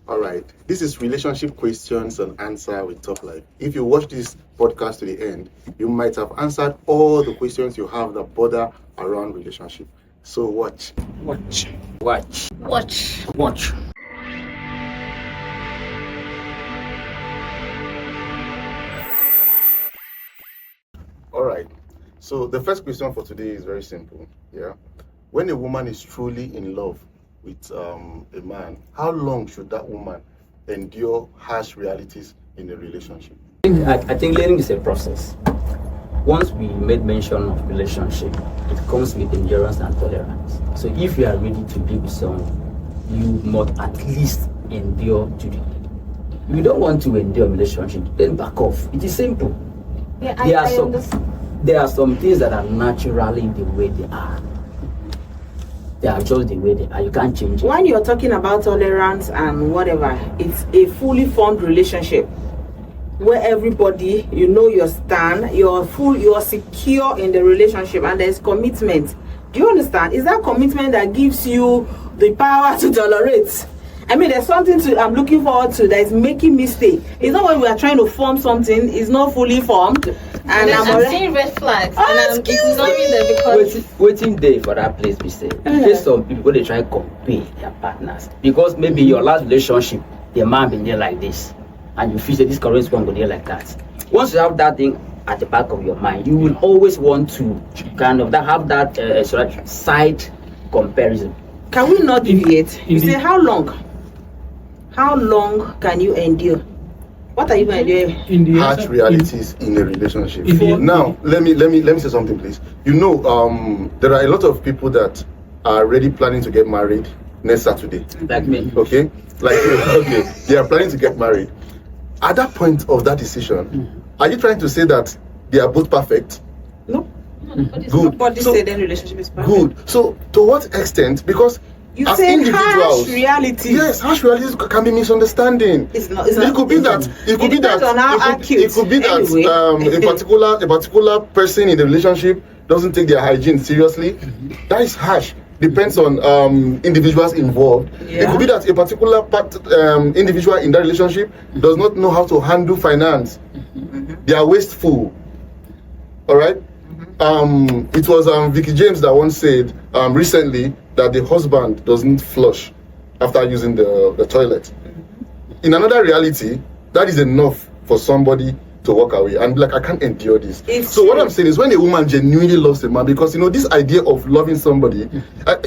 All right. This is relationship questions and answer with Top Life. If you watch this podcast to the end, you might have answered all the questions you have that bother around relationship. So watch. Watch. All right. So the first question for today is very simple. Yeah. When a woman is truly in love with a man, how long should that woman endure harsh realities in a relationship? I think learning is a process. Once we made mention of relationship, it comes with endurance and tolerance. So if you are ready to be with someone, you must at least endure to the end. If you don't want to endure a relationship, then back off. It is simple. Yeah, There are some things that are naturally the way they are. They are just the way they are. You can't change it. When you're talking about tolerance and whatever, it's a fully formed relationship where everybody, you know your stand, you're secure in the relationship, and there's commitment. Do you understand? Is that commitment that gives you the power to tolerate? I mean, there's something I'm looking forward to that is making me stay. It's not when we are trying to form something, it's not fully formed. And I'm seeing red flags, and I'm ignoring them because waiting day for that place be safe. There's some people they try to compare their partners because maybe your last relationship, the man been there like this, and you feel that this current one go there like that. Once you have that thing at the back of your mind, you will always want to kind of have that side comparison. Can we not deviate? You say how long? How long can you endure? What are you going to do? Harsh realities in a relationship. Now, let me say something, please. You know, there are a lot of people that are already planning to get married next Saturday. Like me. Okay? Okay. They are planning to get married. At that point of that decision, are you trying to say that they are both perfect? No. Good. Nobody said any relationship is perfect. Good. So, to what extent? Because you as say individuals, harsh realities. Yes, harsh realities can be misunderstanding. It could be that. It could be that. On how It could be that a particular person in the relationship doesn't take their hygiene seriously. That is harsh. Depends on individuals involved. Yeah. It could be that a particular individual in that relationship does not know how to handle finance. They are wasteful. All right. It was Vicky James that once said recently that the husband doesn't flush after using the toilet. In another reality, that is enough for somebody to walk away and be like, I can't endure this. So what I'm saying is, when a woman genuinely loves a man, because you know this idea of loving somebody,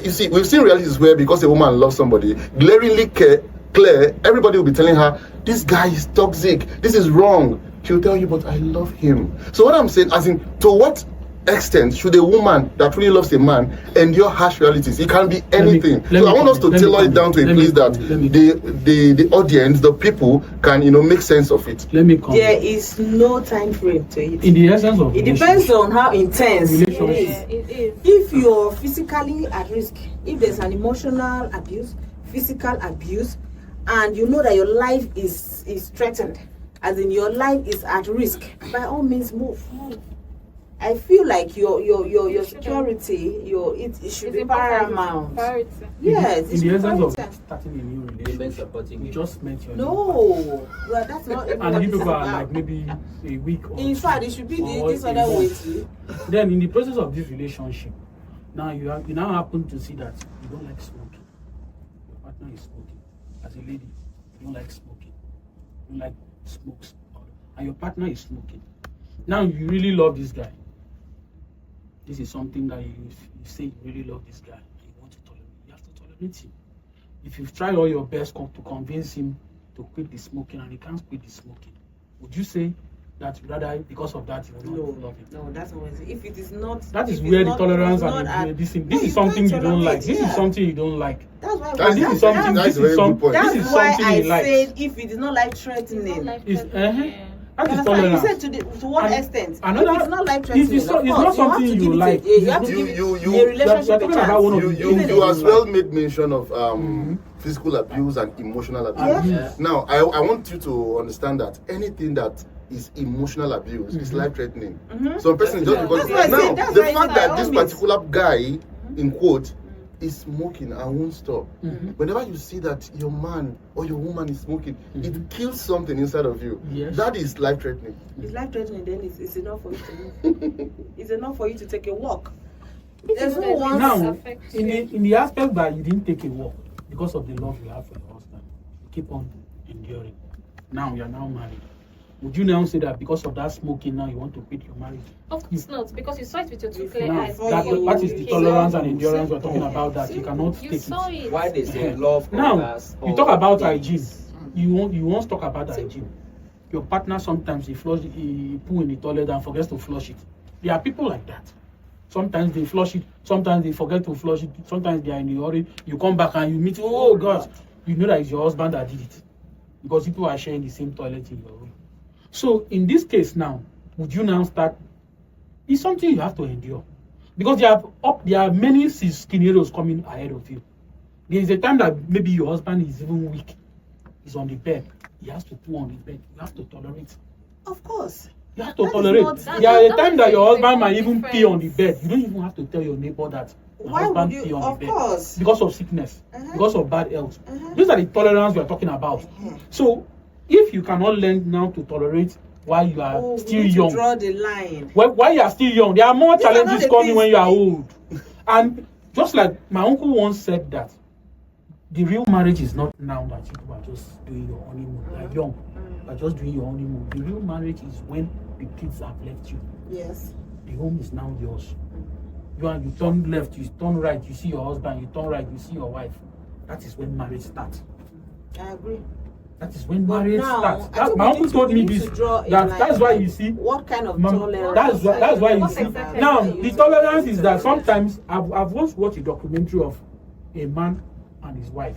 you see, we've seen realities where because a woman loves somebody, glaringly clear, everybody will be telling her, this guy is toxic, this is wrong. She'll tell you, but I love him. So what I'm saying, as in, to what extent should a woman that really loves a man endure harsh realities? It can be anything. So I want us to tailor it down to a place that the audience, the people can, you know, make sense of it. Let me come. There is no time frame to it. In the essence of it depends on how intense it is. it is. If you're physically at risk, if there's an emotional abuse, physical abuse, and you know that your life is threatened, as in your life is at risk, by all means move. I feel like your security, it should be paramount. Yes, in the essence of paramount. starting a new relationship, you just met your No, well, that's not. and you people are like maybe a week or in two, fact, it should be or this a other way month. too. Then in the process of this relationship, now you now happen to see that you don't like smoking. Your partner is smoking. As a lady, you don't like smoking. You don't like smokes, and your partner is smoking. Now you really love this guy. This is something that you say you really love this guy and you want to tolerate. You have to tolerate him. If you've tried all your best to convince him to quit the smoking and he can't quit the smoking, would you say that rather because of that you will not love him? No, that's not what it is. If it is not, That is where the tolerance and this is something you don't like. This is something you don't like. That's why. That's This is something. that's This is a very good point. That's This is why something I he likes. said if it is not like threatening. That You is understand? tolerance. You said to what And extent? another- if it's not like if threatening, it's not- of it's course, not something you have to you give like. it you have to give You- a you- relationship you're a talking about one of chance. the- You as well made mention of physical abuse and emotional abuse. Yeah. Now, I want you to understand that anything that is emotional abuse is life-threatening. Some person just because That's why I now said, that's the why fact by that all this means. particular guy, in quote, is smoking and won't stop. Whenever you see that your man or your woman is smoking, it kills something inside of you. Yes. That is life-threatening. It's life-threatening, then it's enough for you to move. It's enough for you to take a walk. There's no one. Now, in the aspect that you didn't take a walk because of the love you have for your husband, you keep on enduring. Now you are now married. Would you now say that because of that smoking now you want to quit your marriage? Of course not, because you saw it with your two clear Now, eyes. that is the tolerance and endurance we're talking about, that you cannot You take saw it. it. Why they say love Now, conquers you all talk about things. hygiene. You won't talk about hygiene. Your partner sometimes he poo in the toilet and forgets to flush it. There are people like that. Sometimes they flush it, sometimes they forget to flush it, sometimes they are in the hurry. You come back and you meet, oh gosh, you know that it's your husband that did it. Because people are sharing the same toilet in your room. So in this case now, would you now start? It's something you have to endure. Because there are many scenarios coming ahead of you. There is a time that maybe your husband is even weak. He's on the bed. He has to poo on the bed. You have to tolerate. Of course. You have to That is tolerate. not- There are a that time is that your a husband might even difference. pee on the bed. You don't even have to tell your neighbor that your Why husband would pee you? on Of the bed. course. Because of sickness, because of bad health. These are the tolerance we are talking about. Uh-huh. So if you cannot learn now to tolerate while you are Oh, still we need young, to draw the line. while you are still young, there are more These are challenges not the coming when things- you are old. And just like my uncle once said that the real marriage is not now that you are just doing your honeymoon. You are young, you are just doing your honeymoon. The real marriage is when the kids have left you. Yes. The home is now yours. You turn left, you turn right, you see your husband, you turn right, you see your wife. That is when marriage starts. I agree. That is when But marriage now, starts. I think My we uncle need to- told we me need this. to draw a That's line. why you see. What kind of Ma'am, tolerance? that's why you What see. exactly Now are you the saying? tolerance is that sometimes I've once watched a documentary of a man and his wife,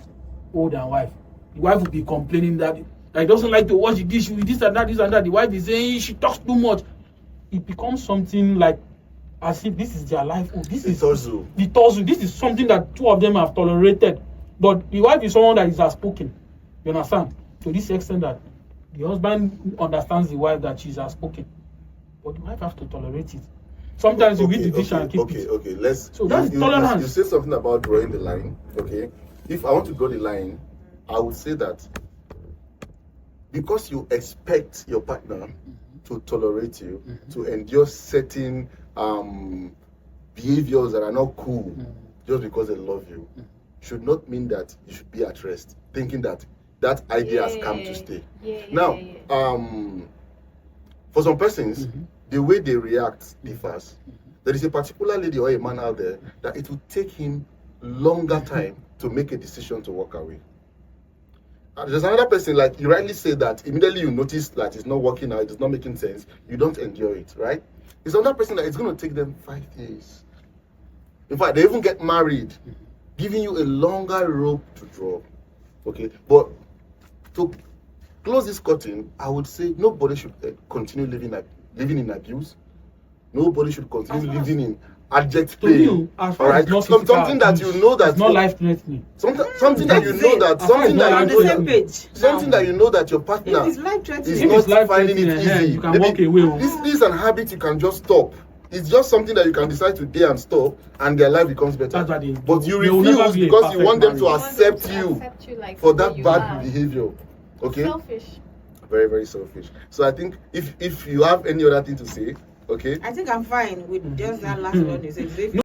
old and wife. The wife will be complaining that he doesn't like to wash the dish with this and that, this and that. The wife is saying she talks too much. It becomes something like as if this is their life. Oh, this is torso. the torso. This is something that two of them have tolerated. But the wife is someone that is outspoken. You understand? To this extent that the husband understands the wife that she's outspoken. But the wife has to tolerate it. Sometimes you read the dish and keep it. Okay. Let's. So that's tolerance. You say something about drawing the line. Okay. If I want to draw the line, I would say that because you expect your partner to tolerate you, to endure certain behaviors that are not cool just because they love you, should not mean that you should be at rest, thinking that that idea has come to stay. Now, for some persons, the way they react differs. There is a particular lady or a man out there that it will take him longer time to make a decision to walk away. And there's another person, like you rightly say that immediately you notice that it's not working out, it's not making sense, you don't endure it, right? There's another person that it's going to take them 5 years. In fact, they even get married, giving you a longer rope to draw. Okay, but to close this curtain, I would say nobody should continue living in abuse. Nobody should continue living in abject To pain. you, as far All as right, not physical something that abuse, you know that it's not life threatening. something that you know that As far as something not that on you the know same that page. something that you know that your partner If it's life threatening, is If not it's life finding it threatening, easy. you can Maybe walk away. This is an habit you can just stop. It's just something that you can decide today and stop, and their life becomes better. That's what they But do. you They will never refuse be a because you perfect want them to marriage. accept you like for the way that you bad are. behavior. Okay, Selfish. very, very selfish. So I think if you have any other thing to say, okay. I think I'm fine with just that last one you said.